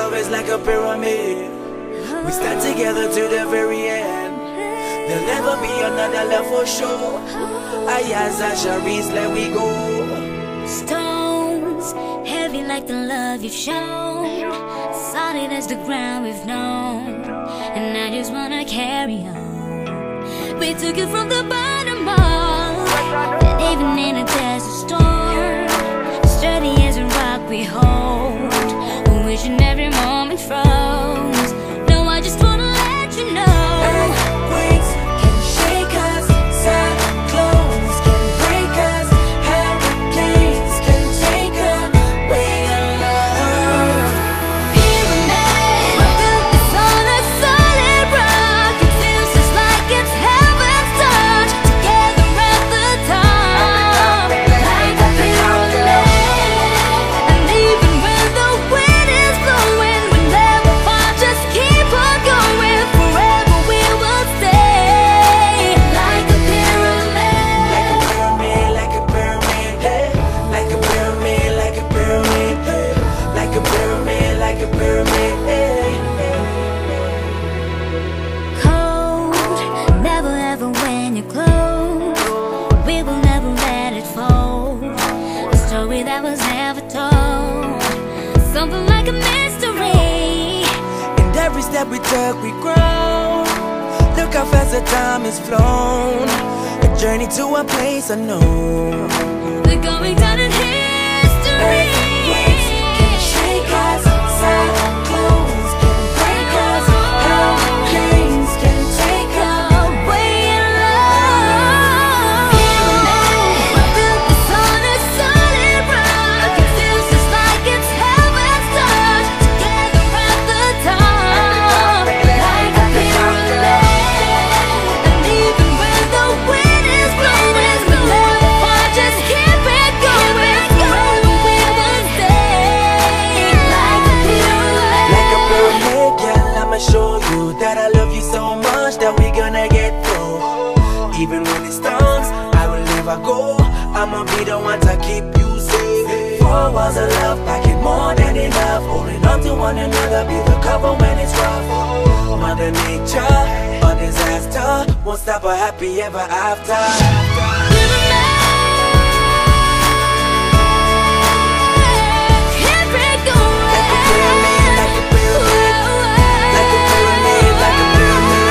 love is like a pyramid. We stand together to the very end. There'll never be another love for sure. Ayaz and Sharice, let we go. Stones, heavy like the love you've shown, solid as the ground we've known, and I just wanna carry on. We took it from the bottom up, and even in a desert storm, sturdy as a rock we hold, wishing every moment froze. No, I just wanna let you know, earthquakes can shake us, cyclones can break us, hurricanes can take away our love. pyramid, built this on a solid rock. It feels just like it's heaven's touch, together at the top, like a pyramid. And even when the wind is blowing, we never fall, just keep on going. Forever we will stay, like a pyramid. Like a pyramid, hey. Like a pyramid, like a pyramid, hey. Like a pyramid, like a pyramid, hey. Cold, never ever when you're close, we will never let it fold. A story that was never told, something like a mystery. And every step we took, we grow. Look how fast the time has flown. A journey to a place unknown. We're going down in history. Earthquakes can shake us, cyclones can break us, hurricanes can take away our love. Pyramid, built this on a solid rock. It feels just like it's heaven's touch, together at the top, like a pyramid. And even when the wind is blowing, we never fall, just keep it going. Forever we will stay, like a pyramid. Like a pyramid, girl, I'ma show you that I love you so much that we gonna get through. Even when it storms, I will never go. I'ma be the one to keep you safe. 4 walls of love, packing more than enough. Holding on to one another, be the cover when it's rough. Mother Nature, a disaster, won't stop a happy ever after. Keep it going. Like a pyramid, like a pyramid, like a pyramid, like a pyramid.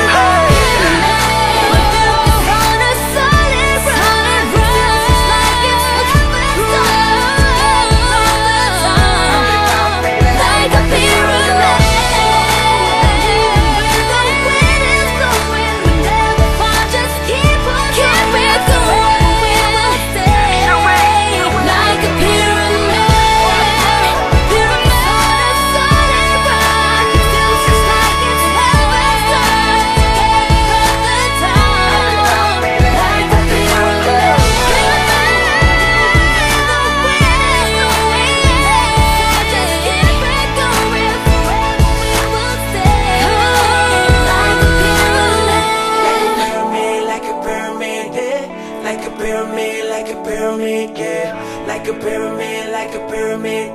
Like a pyramid, like a pyramid, yeah. Like a pyramid, like a pyramid,